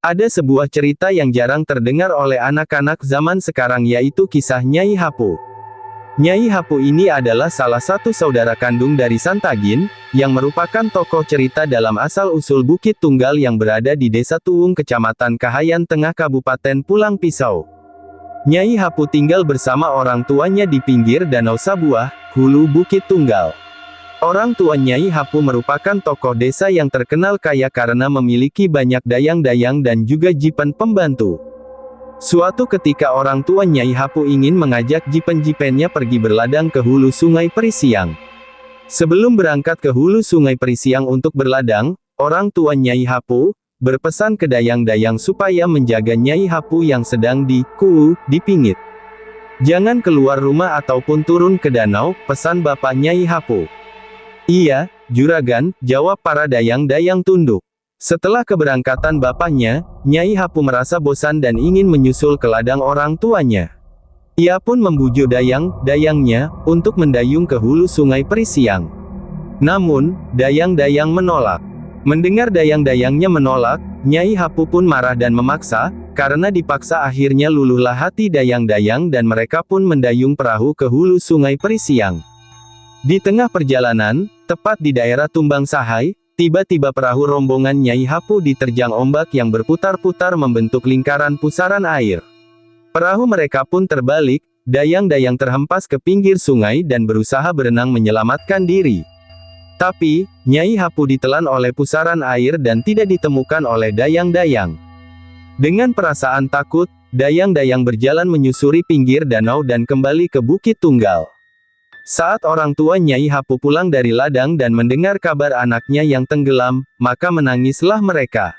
Ada sebuah cerita yang jarang terdengar oleh anak-anak zaman sekarang, yaitu kisah Nyai Hapu. Nyai Hapu ini adalah salah satu saudara kandung dari Santagin, yang merupakan tokoh cerita dalam asal-usul Bukit Tunggal yang berada di Desa Tuwung, Kecamatan Kahayan Tengah, Kabupaten Pulang Pisau. Nyai Hapu tinggal bersama orang tuanya di pinggir Danau Sabuah, hulu Bukit Tunggal. Orang tua Nyai Hapu merupakan tokoh desa yang terkenal kaya karena memiliki banyak dayang-dayang dan juga jipen pembantu. Suatu ketika orang tua Nyai Hapu ingin mengajak jipen-jipennya pergi berladang ke hulu Sungai Perisiang. Sebelum berangkat ke hulu Sungai Perisiang untuk berladang, orang tua Nyai Hapu berpesan ke dayang-dayang supaya menjaga Nyai Hapu yang sedang dipingit. Jangan keluar rumah ataupun turun ke danau, pesan bapak Nyai Hapu. Iya, juragan, jawab para dayang-dayang tunduk. Setelah keberangkatan bapaknya, Nyai Hapu merasa bosan dan ingin menyusul ke ladang orang tuanya. Ia pun membujuk dayang-dayangnya untuk mendayung ke hulu Sungai Perisiang. Namun, dayang-dayang menolak. Mendengar dayang-dayangnya menolak, Nyai Hapu pun marah dan memaksa, karena dipaksa akhirnya luluhlah hati dayang-dayang dan mereka pun mendayung perahu ke hulu Sungai Perisiang. Di tengah perjalanan, tepat di daerah Tumbang Sahai, tiba-tiba perahu rombongan Nyai Hapu diterjang ombak yang berputar-putar membentuk lingkaran pusaran air. Perahu mereka pun terbalik, dayang-dayang terhempas ke pinggir sungai dan berusaha berenang menyelamatkan diri. Tapi, Nyai Hapu ditelan oleh pusaran air dan tidak ditemukan oleh dayang-dayang. Dengan perasaan takut, dayang-dayang berjalan menyusuri pinggir danau dan kembali ke Bukit Tunggal. Saat orang tua Nyai Hapu pulang dari ladang dan mendengar kabar anaknya yang tenggelam, maka menangislah mereka.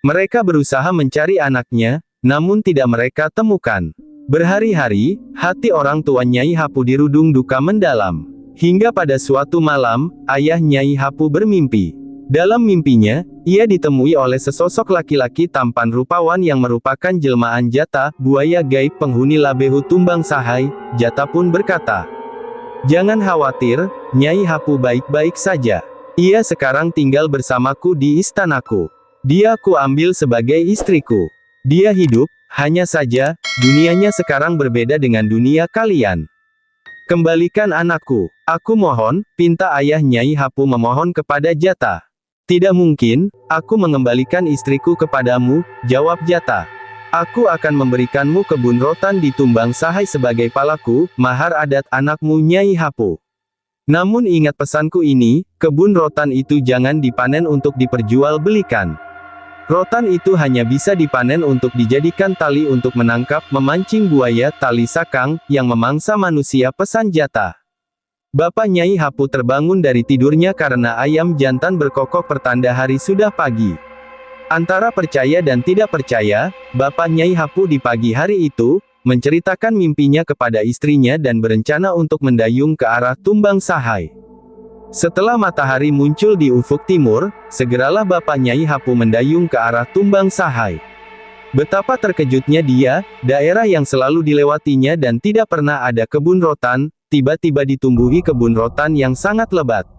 Mereka berusaha mencari anaknya, namun tidak mereka temukan. Berhari-hari, hati orang tua Nyai Hapu dirudung duka mendalam. Hingga pada suatu malam, ayah Nyai Hapu bermimpi. Dalam mimpinya, ia ditemui oleh sesosok laki-laki tampan rupawan yang merupakan jelmaan Jata, buaya gaib penghuni Labehu Tumbang Sahai. Jata pun berkata, "Jangan khawatir, Nyai Hapu baik-baik saja. Ia sekarang tinggal bersamaku di istanaku. Dia ku ambil sebagai istriku. Dia hidup, hanya saja, dunianya sekarang berbeda dengan dunia kalian. Kembalikan anakku. Aku mohon," pinta ayah Nyai Hapu memohon kepada Jata. "Tidak mungkin, aku mengembalikan istriku kepadamu," jawab Jata. "Aku akan memberikanmu kebun rotan di Tumbang Sahai sebagai palaku, mahar adat anakmu Nyai Hapu. Namun ingat pesanku ini, kebun rotan itu jangan dipanen untuk diperjualbelikan. Rotan itu hanya bisa dipanen untuk dijadikan tali untuk menangkap, memancing buaya, tali sakang, yang memangsa manusia," pesan Jata. Bapak Nyai Hapu terbangun dari tidurnya karena ayam jantan berkokok pertanda hari sudah pagi. Antara percaya dan tidak percaya, Bapak Nyai Hapu di pagi hari itu, menceritakan mimpinya kepada istrinya dan berencana untuk mendayung ke arah Tumbang Sahai. Setelah matahari muncul di ufuk timur, segeralah Bapak Nyai Hapu mendayung ke arah Tumbang Sahai. Betapa terkejutnya dia, daerah yang selalu dilewatinya dan tidak pernah ada kebun rotan, tiba-tiba ditumbuhi kebun rotan yang sangat lebat.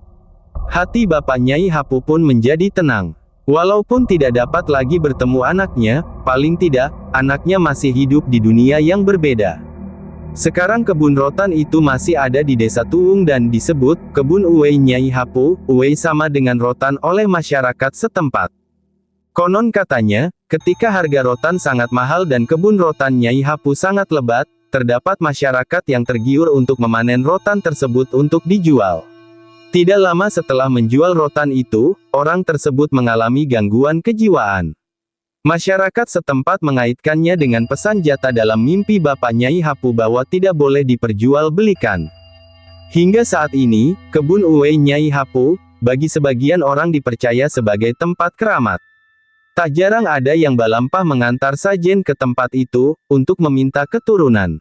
Hati Bapak Nyai Hapu pun menjadi tenang. Walaupun tidak dapat lagi bertemu anaknya, paling tidak, anaknya masih hidup di dunia yang berbeda. Sekarang kebun rotan itu masih ada di Desa Tuwung dan disebut, Kebun Uwei Nyai Hapu. Uwei sama dengan rotan oleh masyarakat setempat. Konon katanya, ketika harga rotan sangat mahal dan kebun rotan Nyai Hapu sangat lebat, terdapat masyarakat yang tergiur untuk memanen rotan tersebut untuk dijual. Tidak lama setelah menjual rotan itu, orang tersebut mengalami gangguan kejiwaan. Masyarakat setempat mengaitkannya dengan pesan Jata dalam mimpi Bapak Nyai Hapu bahwa tidak boleh diperjualbelikan. Hingga saat ini, kebun Uwei Nyai Hapu, bagi sebagian orang dipercaya sebagai tempat keramat. Tak jarang ada yang balampah mengantar sajen ke tempat itu, untuk meminta keturunan.